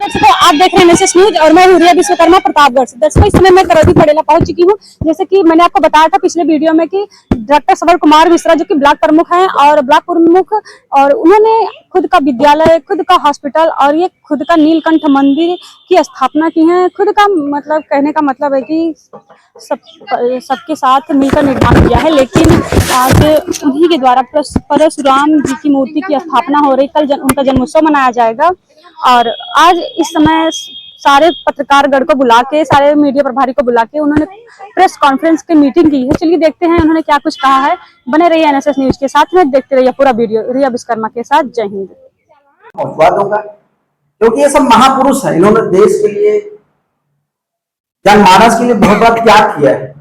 दर्शकों, आप देख रहे हैं एनएसएस न्यूज और मैं हूं रिया विश्वकर्मा प्रतापगढ़ से। दर्शकों, इस समय मैं करौली पड़ेला पहुंच चुकी हूं। जैसे कि मैंने आपको बताया था पिछले वीडियो में कि डॉक्टर सबर कुमार मिश्रा जो कि ब्लॉक प्रमुख हैं और ब्लॉक प्रमुख, और उन्होंने खुद का विद्यालय, खुद का हॉस्पिटल और ये खुद का नीलकंठ मंदिर की स्थापना की है। खुद का मतलब कहने का मतलब है कि सबके साथ मिलकर निर्माण किया है। लेकिन आज उन्हीं के द्वारा परशुराम जी की मूर्ति की स्थापना हो रही। कल उनका जन्मोत्सव मनाया जाएगा और आज इस समय सारे पत्रकारगण को बुला के, सारे मीडिया प्रभारी को बुला के उन्होंने प्रेस कॉन्फ्रेंस की मीटिंग की है। चलिए देखते हैं उन्होंने क्या कुछ कहा है। बने रहिए एनएसएस न्यूज के साथ में, देखते रहिए पूरा वीडियो। रिया विश्वकर्मा के साथ, जय हिंद। क्योंकि ये सब महापुरुष हैं, इन्होंने देश के लिए, जनमानस के लिए बहुत बड़ा त्याग किया है।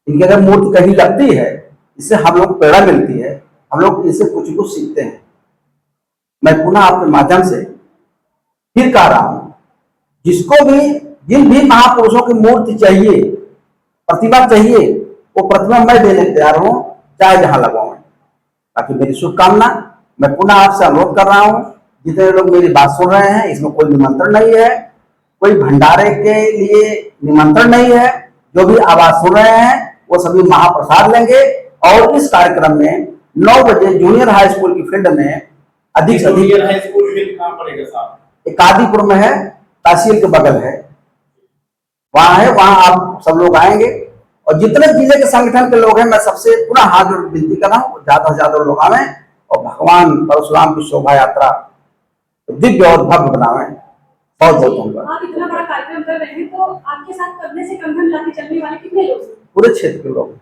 इनकी अगर मूर्ति कहीं लगती है, इससे हम लोग को प्रेरणा मिलती है, हम लोग इससे कुछ कुछ सीखते हैं। मैं पुनः आपके माध्यम से फिर कह रहा हूं, जिसको भी, जिन भी महापुरुषों की मूर्ति चाहिए, प्रतिमा चाहिए, वो प्रतिमा मैं देने तैयार हूं, चाहे जहां लगवाऊं। बाकी मेरी शुभकामना। मैं पुनः आपसे अनुरोध कर रहा हूं, जितने लोग मेरी बात सुन रहे हैं, इसमें कोई निमंत्रण नहीं है, कोई भंडारे के लिए निमंत्रण नहीं है। जो भी आवाज सुन रहे हैं वो सभी महाप्रसाद लेंगे और इस कार्यक्रम में 9 बजे जूनियर हाई स्कूल की फील्ड में अधिक से अधिक, हाई स्कूल फील्ड कहां पड़ेगा साहब? कादीपुर में है, तहसील के बगल है, वहां है। वहां आप सब लोग आएंगे और जितने जिले के संगठन के लोग हैं, मैं सबसे पुनः हाथ जोड़ विनती कर रहा हूँ, ज्यादा से ज्यादा लोग आवे और भगवान परशुराम की शोभा यात्रा दिव्य और भव्य बनावे। बहुत बहुत धन्यवाद। आप इतना बड़ा कार्यक्रम कर रहे हैं, तो आपके साथ करने से कंधे मिलाके चलने वाले कितने लोग हैं? पूरे क्षेत्र के लोग।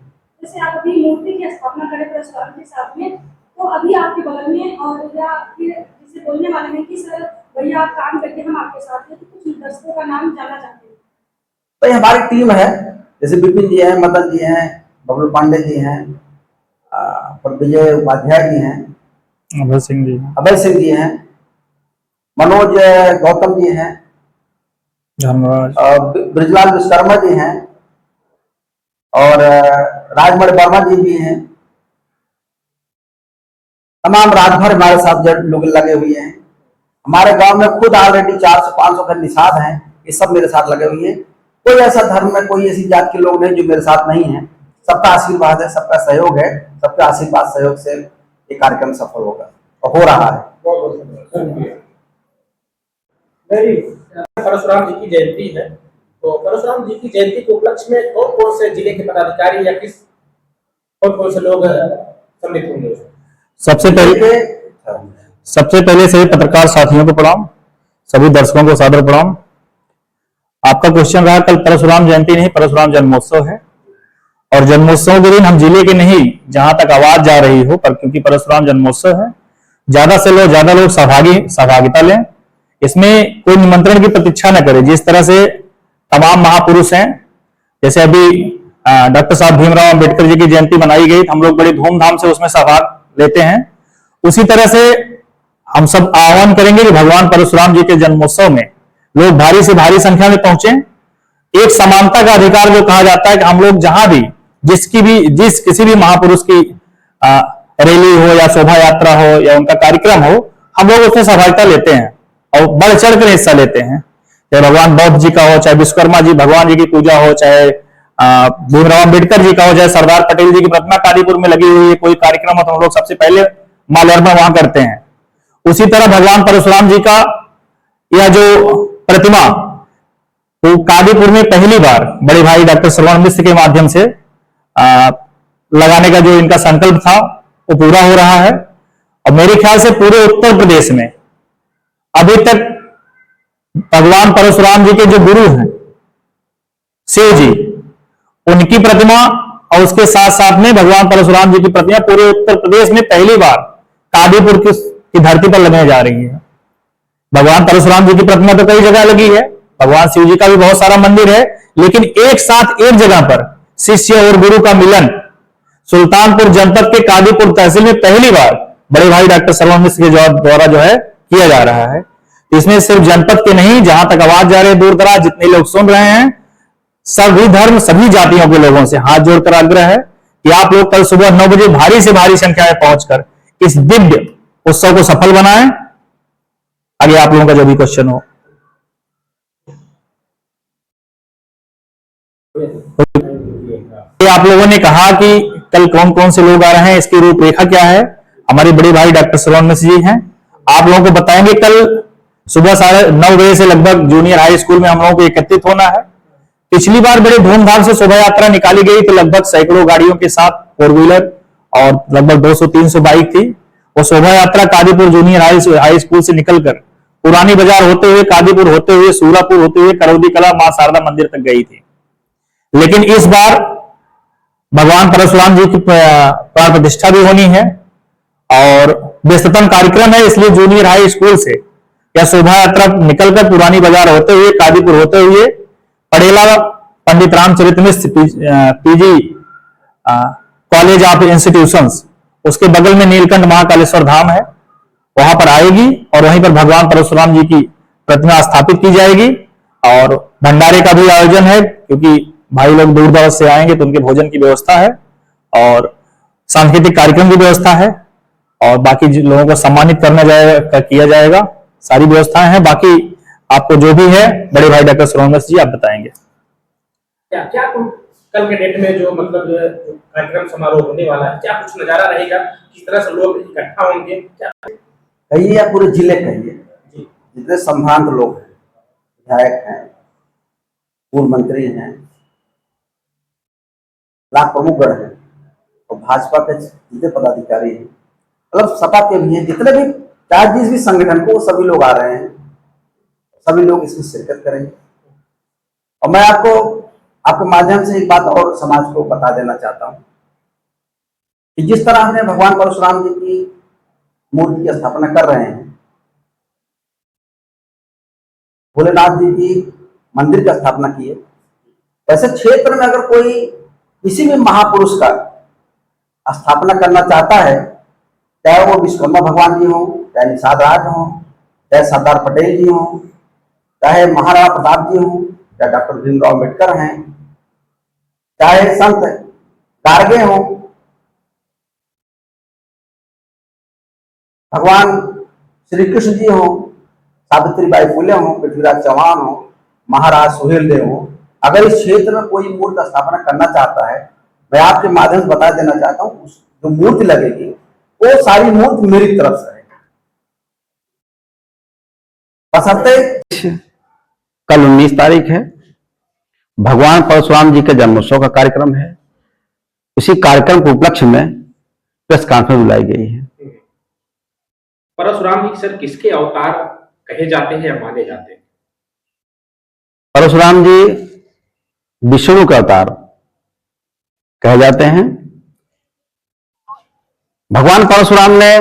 जैसे आप अभी मूर्ति की स्थापना करें परशुराम के साथ में, तो अभी आपके बगल में और या फिर जिसे बोलने वाले हैं कि सर भैया आप काम करके हम आपके साथ हैं, तो कुछ दर्शकों का नाम जानना चाहते हैं। तो हमारी टीम है, जैसे विपिन जी हैं, मदन जी हैं, बबलू पांडे जी हैं, विजय उपाध्याय जी हैं, अभय सिंह जी हैं, मनोज गौतम जी हैं, ब्रिजलाल विश्वकर्मा जी हैं और राजमणि वर्मा जी भी हैं। तमाम रात भर हमारे साथ लोग लगे हुए हैं। हमारे गांव में खुद ऑलरेडी 400-500 का निषाद हैं, ये सब मेरे साथ लगे हुए हैं। कोई ऐसा धर्म में, कोई ऐसी जात के लोग नहीं जो मेरे साथ नहीं है। सबका आशीर्वाद है, सबका सहयोग है, सबका आशीर्वाद सहयोग से ये कार्यक्रम सफल होगा और हो रहा है। परशुराम जी की जयंती है, तो परशुराम जी की जयंती के उपलक्ष्य में कौन कौन से जिले के पदाधिकारी या कौन कौन से लोग सम्मिलित होंगे? सबसे पहले सभी पत्रकार साथियों को प्रणाम, सभी दर्शकों को सादर प्रणाम। आपका क्वेश्चन रहा, कल परशुराम जयंती नहीं, परशुराम जन्मोत्सव है और जन्मोत्सव के दिन हम जिले के नहीं, जहां तक आवाज जा रही हो, पर क्योंकि परशुराम जन्मोत्सव है, ज्यादा से ज्यादा लोग सहभागिता लें। इसमें कोई निमंत्रण की प्रतीक्षा न करें। जिस तरह से तमाम महापुरुष हैं, जैसे अभी डॉक्टर साहब भीमराव अंबेडकर जी की जयंती मनाई गई, हम लोग बड़ी धूमधाम से उसमें सहभाग लेते हैं। उसी तरह से हम सब आह्वान करेंगे कि भगवान परशुराम जी के जन्मोत्सव में लोग भारी से भारी संख्या में पहुंचे। एक समानता का अधिकार जो कहा जाता है कि हम लोग जहां भी किसी भी महापुरुष की रैली हो या शोभा यात्रा हो या उनका कार्यक्रम हो, हम लोग उसमें सहभागिता लेते हैं और बढ़ चढ़ कर हिस्सा लेते हैं। चाहे भगवान बौद्ध जी का हो, चाहे विश्वकर्मा जी भगवान जी की पूजा हो, चाहे भीमराव अंबेडकर जी का हो, चाहे सरदार पटेल जी की प्रतिमा कादीपुर में लगी हुई है, कोई कार्यक्रम हो तो हम लोग सबसे पहले माल्यार्पण वहां करते हैं। उसी तरह भगवान परशुराम जी का यह जो प्रतिमा, तो कादीपुर में पहली बार बड़े भाई डॉक्टर श्रवण मिश्र के माध्यम से लगाने का जो इनका संकल्प था वो पूरा हो रहा है। और मेरे ख्याल से पूरे उत्तर प्रदेश में अभी तक भगवान परशुराम जी के जो गुरु हैं शिव जी, उनकी प्रतिमा और उसके साथ साथ में भगवान परशुराम जी की प्रतिमा पूरे उत्तर प्रदेश में पहली बार कादीपुर की धरती पर लगने जा रही है। भगवान परशुराम जी की प्रतिमा तो कई जगह लगी है, भगवान शिव जी का भी बहुत सारा मंदिर है, लेकिन एक साथ एक जगह पर शिष्य और गुरु का मिलन सुल्तानपुर जनपद के कादीपुर तहसील में पहली बार बड़े भाई डॉक्टर श्रवण मिश्र के द्वारा जो है किया जा रहा है। इसमें सिर्फ जनपद के नहीं, जहां तक आवाज जा रही है दूर दराज जितने लोग सुन रहे हैं, सभी धर्म सभी जातियों के लोगों से हाथ जोड़कर आग्रह है कि आप लोग कल सुबह 9 बजे भारी से भारी संख्या में पहुंचकर इस दिव्य उत्सव को सफल बनाएं। आगे आप लोगों का जो भी क्वेश्चन हो। ये आप लोगों ने कहा कि कल कौन कौन से लोग आ रहे हैं, इसकी रूपरेखा क्या है, हमारे बड़े भाई डॉक्टर श्रवण मिश्र जी हैं, आप लोगों को बताएंगे। कल सुबह 9:30 बजे से लगभग जूनियर हाई स्कूल में हम लोगों को एकत्रित होना है। पिछली बार बड़े धूमधाम से शोभा यात्रा निकाली गई, तो लगभग सैकड़ों गाड़ियों के साथ 4 व्हीलर और लगभग 200-300 बाइक थी। वो शोभा यात्रा कादीपुर जूनियर हाई स्कूल से निकलकर पुरानी बाजार होते हुए, कादीपुर होते हुए, सूरापुर होते हुए, करौदी कला मां शारदा मंदिर तक गई थी। लेकिन इस बार भगवान परशुराम जी की प्राण प्रतिष्ठा भी होनी है और व्यस्ततम कार्यक्रम है, इसलिए जूनियर हाई स्कूल से यह शोभा यात्रा निकलकर पुरानी बाजार होते हुए, कादीपुर होते हुए, पड़ेला पंडित रामचरित मिश्र पीजी कॉलेज ऑफ इंस्टीट्यूशंस, उसके बगल में नीलकंठ महाकालेश्वर धाम है, वहां पर आएगी और वहीं पर भगवान परशुराम जी की प्रतिमा स्थापित की जाएगी। और भंडारे का भी आयोजन है, क्योंकि भाई लोग दूर दराज से आएंगे तो उनके भोजन की व्यवस्था है और सांस्कृतिक कार्यक्रम की व्यवस्था है और बाकी लोगों को सम्मानित किया जाएगा। सारी व्यवस्थाएं हैं। बाकी आपको जो भी है बड़े भाई डॉक्टर श्रवण मिश्र जी आप बताएंगे। क्या क्या कल के डेट में जो मतलब कार्यक्रम समारोह होने वाला है, क्या कुछ नजारा रहेगा, किस तरह से लोग इकट्ठा होंगे, क्या कहिए या पूरे जिले कहिए, जितने संभ्रांत लोग हैं, विधायक हैं, पूर्व मंत्री हैं, ब्लॉक प्रमुखगण हैं और भाजपा के जितने पदाधिकारी हैं, मतलब सपा के भी हैं, जितने भी चाहे जिस भी संगठन को, सभी लोग आ रहे हैं, सभी लोग इसमें शिरकत करेंगे। और मैं आपको आपके माध्यम से एक बात और समाज को बता देना चाहता हूं कि जिस तरह हमने भगवान परशुराम जी की मूर्ति की स्थापना कर रहे हैं, भोलेनाथ जी की मंदिर की स्थापना की है, ऐसे क्षेत्र में अगर कोई किसी भी महापुरुष का स्थापना करना चाहता है, चाहे वो विश्वकर्मा भगवान जी हो, चाहे निषाद राज हो, चाहे सरदार पटेल जी हो, चाहे महाराणा प्रताप जी हो, चाहे डॉक्टर भीमराव अम्बेडकर हैं, चाहे संत गार्गे हो, भगवान श्री कृष्ण जी हो, सावित्रीबाई फुले हो, पृथ्वीराज चौहान हो, महाराज सुहेलदेव हो, अगर इस क्षेत्र में कोई मूर्ति स्थापना करना चाहता है, मैं आपके माध्यम से बता देना चाहता हूँ, जो मूर्ति लगेगी वो सारी मूर्ति मेरी तरफ से है। बशर्ते कल 19 तारीख है, भगवान परशुराम जी के जन्मोत्सव का कार्यक्रम है। उसी कार्यक्रम के उपलक्ष्य में प्रेस कॉन्फ्रेंस बुलाई गई है। परशुराम जी सर किसके अवतार कहे जाते हैं या माने जाते हैं? परशुराम जी विष्णु के अवतार कहे जाते हैं। भगवान परशुराम ने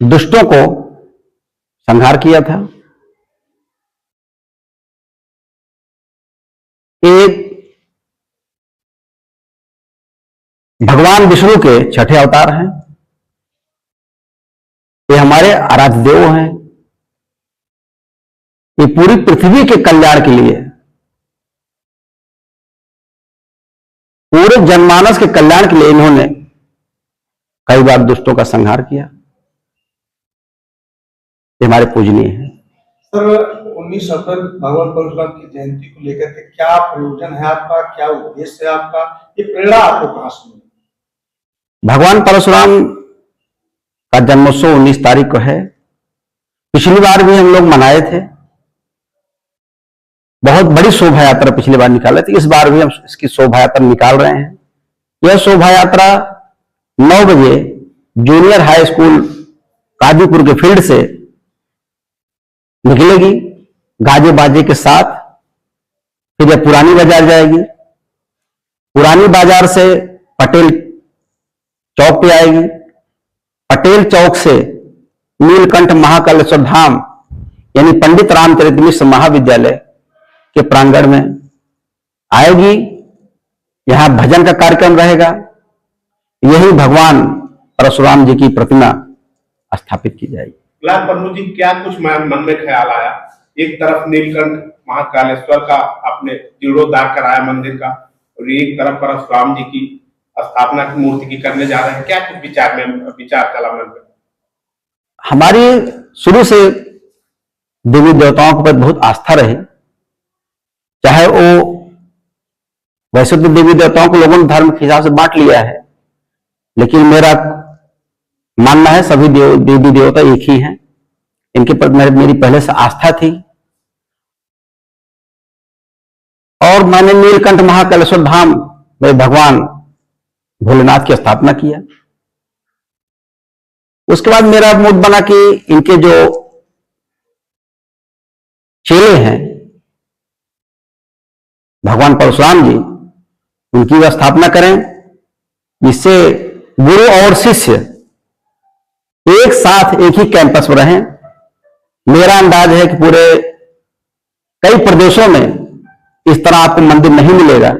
दुष्टों को संहार किया था। एक भगवान विष्णु के छठे अवतार हैं। ये हमारे आराध्य देव हैं। ये पूरी पृथ्वी के कल्याण के लिए, पूरे जनमानस के कल्याण के लिए इन्होंने कई बार दुष्टों का संहार किया। ये हमारे पूजनीय हैं। सर 19 अप्रैल भगवान परशुराम की जयंती को लेकर के क्या प्रयोजन है आपका, क्या उद्देश्य है आपका, ये प्रेरणा आपको कहां से मिली? भगवान परशुराम का जन्मोत्सव 19 तारीख को है। पिछली बार भी हम लोग मनाए थे, बहुत बड़ी शोभा यात्रा पिछली बार निकाले थे। इस बार भी हम इसकी शोभा यात्रा निकाल रहे हैं। यह शोभा यात्रा 9 बजे जूनियर हाई स्कूल कादीपुर के फील्ड से निकलेगी गाजे बाजे के साथ। फिर यह पुरानी बाजार जाएगी, पुरानी बाजार से पटेल चौक पे आएगी, पटेल चौक से नीलकंठ महाकालेश्वर धाम यानी पंडित रामचरित मिश्र महाविद्यालय के प्रांगण में आएगी। यहां भजन का कार्यक्रम रहेगा। यही भगवान परशुराम जी की प्रतिमा स्थापित की जाएगी। ब्लॉक प्रमुख जी, क्या कुछ मन में ख्याल आया? एक तरफ नीलकंठ महाकालेश्वर का आपने जीर्णोद्धार कराया मंदिर का, और एक तरफ परशुराम जी की स्थापना की मूर्ति की करने जा रहे हैं। क्या कुछ विचार चला मन में? हमारी शुरू से देवी देवताओं के प्रति बहुत आस्था रही। चाहे वो, वैसे तो देवी देवताओं को लोगों ने धर्म के हिसाब से बांट लिया है, लेकिन मेरा मानना है सभी देवी देवता एक ही हैं। इनके पर मेरी पहले से आस्था थी और मैंने नीलकंठ महाकालेश्वर धाम में भगवान भोलेनाथ की स्थापना किया। उसके बाद मेरा मूड बना कि इनके जो चेले हैं भगवान परशुराम जी, उनकी स्थापना करें, जिससे गुरु और शिष्य एक साथ एक ही कैंपस में रहें। मेरा अंदाज है कि पूरे कई प्रदेशों में इस तरह आपको मंदिर नहीं मिलेगा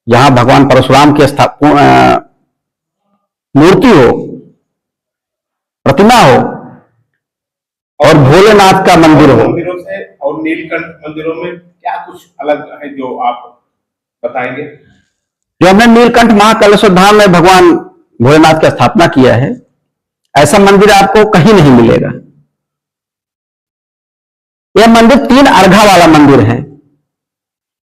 जहां भगवान परशुराम की मूर्ति हो, प्रतिमा हो और भोलेनाथ का मंदिर हो। मंदिरों से और नीलकंठ मंदिरों में क्या कुछ अलग है जो आप बताएंगे? जो हमने नीलकंठ महाकालेश्वर धाम में भगवान भोलेनाथ की स्थापना किया है, ऐसा मंदिर आपको कहीं नहीं मिलेगा। यह मंदिर 3 अर्घा वाला मंदिर है।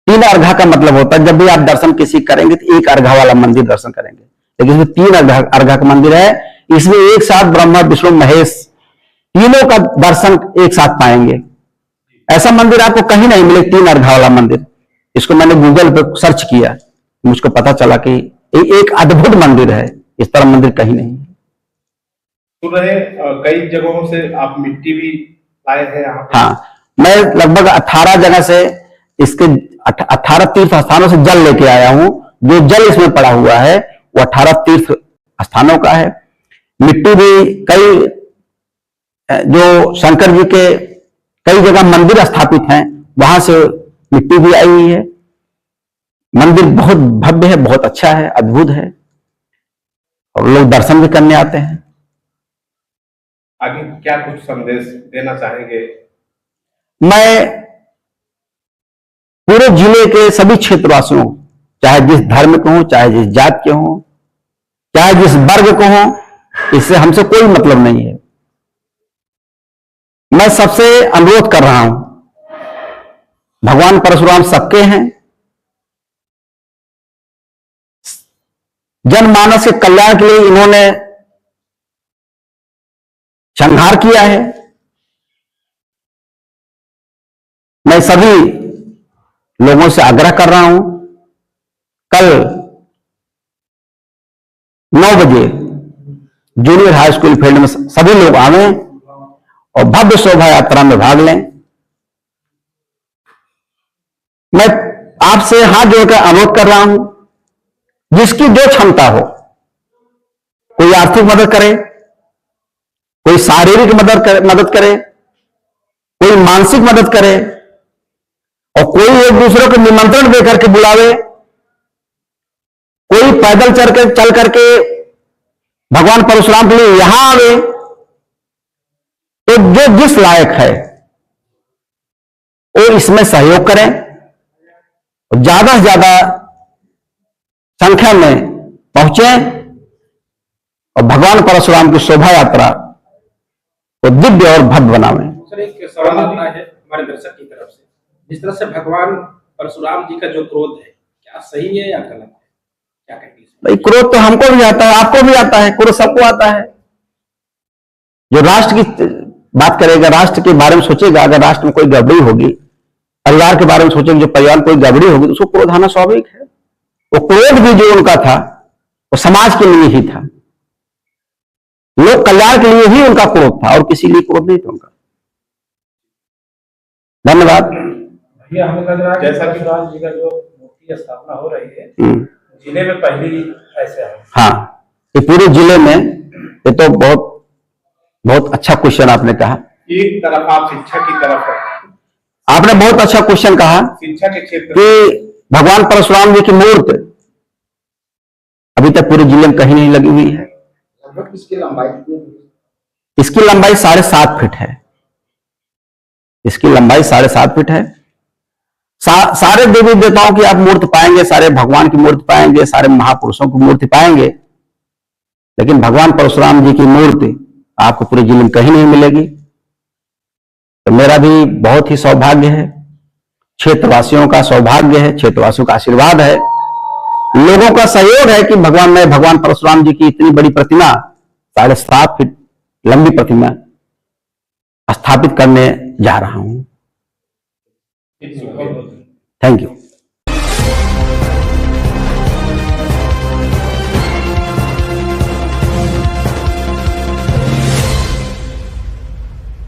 3 अर्घा का मतलब होता है जब भी आप दर्शन किसी करेंगे तो 1 अर्घा वाला मंदिर दर्शन करेंगे, लेकिन इसमें 3 अर्घा का मंदिर है। इसमें एक साथ ब्रह्मा विष्णु महेश तीनों का दर्शन एक साथ पाएंगे। ऐसा मंदिर आपको कहीं नहीं मिले, 3 अर्घा वाला मंदिर। इसको मैंने गूगल पे सर्च किया, मुझको पता चला कि एक अद्भुत मंदिर है, इस तरह मंदिर कहीं नहीं है। सुन रहे कई जगहों से आप मिट्टी भी लाए हैं यहाँ पे? हाँ, मैं लगभग 18 जगह से इसके 18 तीर्थ स्थानों से जल लेके आया हूं। जो जल इसमें पड़ा हुआ है वो 18 तीर्थ स्थानों का है। मिट्टी भी कई, जो शंकर जी के कई जगह मंदिर स्थापित हैं वहां से मिट्टी भी आई हुई है। मंदिर बहुत भव्य है, बहुत अच्छा है, अद्भुत है और लोग दर्शन भी करने आते हैं। आगे क्या कुछ संदेश देना चाहेंगे? मैं पूरे जिले के सभी क्षेत्रवासियों, चाहे जिस धर्म के हों, चाहे जिस जात के हों, चाहे जिस वर्ग को हों, इससे हमसे कोई मतलब नहीं है। मैं सबसे अनुरोध कर रहा हूं, भगवान परशुराम सबके हैं। जनमानस के कल्याण के लिए इन्होंने संहार किया है। मैं सभी लोगों से आग्रह कर रहा हूं, कल 9 बजे जूनियर हाई स्कूल फील्ड में सभी लोग आवें और भव्य शोभा यात्रा में भाग लें। मैं आपसे हाथ जोड़कर अनुरोध कर रहा हूं, जिसकी जो क्षमता हो, कोई आर्थिक मदद करे, कोई शारीरिक मदद करे, कोई मानसिक मदद करे और कोई एक दूसरे को निमंत्रण देकर के बुलावे, कोई पैदल चल करके भगवान परशुराम के लिए यहां आवे, तो जो जिस लायक है वो इसमें सहयोग करें और ज्यादा से ज्यादा संख्या में पहुंचे और भगवान परशुराम की शोभा यात्रा को दिव्य और भव्य बनावें। सर, एक सवाल आता है हमारे दर्शक की तरफ से, जिस तरह से भगवान परशुराम जी का जो क्रोध है, क्या सही है या गलत है? क्या कहती है? भाई, क्रोध तो हमको भी आता है, आपको भी आता है, क्रोध सबको आता है। जो राष्ट्र की बात करेगा, राष्ट्र के बारे में सोचेगा, अगर राष्ट्र में कोई गड़बड़ी होगी, परिवार के बारे में सोचेगा, जो परिवार में कोई गड़बड़ी होगी तो उसको क्रोध आना स्वाभाविक है। वो क्रोध भी जो उनका था वो समाज के लिए ही था, लोक कल्याण के लिए ही उनका क्रोध था और किसी लिए क्रोध नहीं था उनका। धन्यवाद। भैया, हमें लग रहा है जैसा कि परशुराम जी का जो मूर्ति स्थापना हो रही है जिले में पहली ऐसे है। हाँ, ये पूरे जिले में, ये तो बहुत अच्छा क्वेश्चन आपने कहा। एक तरफ आप शिक्षा की तरफ है, आपने बहुत अच्छा क्वेश्चन कहा शिक्षा के क्षेत्र कि भगवान परशुराम जी की मूर्ति अभी तक पूरे जिले में कहीं नहीं लगी हुई है। इसकी लंबाई इसकी लंबाई 7.5 फीट है। इसकी लंबाई 7.5 फीट है। सारे देवी देवताओं की आप मूर्ति पाएंगे, सारे भगवान की मूर्ति पाएंगे, सारे महापुरुषों की मूर्ति पाएंगे, लेकिन भगवान परशुराम जी की मूर्ति आपको पूरे जिले में कहीं नहीं मिलेगी। तो मेरा भी बहुत ही सौभाग्य है क्षेत्रवासियों का सौभाग्य है, क्षेत्रवासियों का आशीर्वाद है, लोगों का सहयोग है कि मैं भगवान परशुराम जी की इतनी बड़ी प्रतिमा 7.5 फीट लंबी प्रतिमा स्थापित करने जा रहा हूं। Thank you.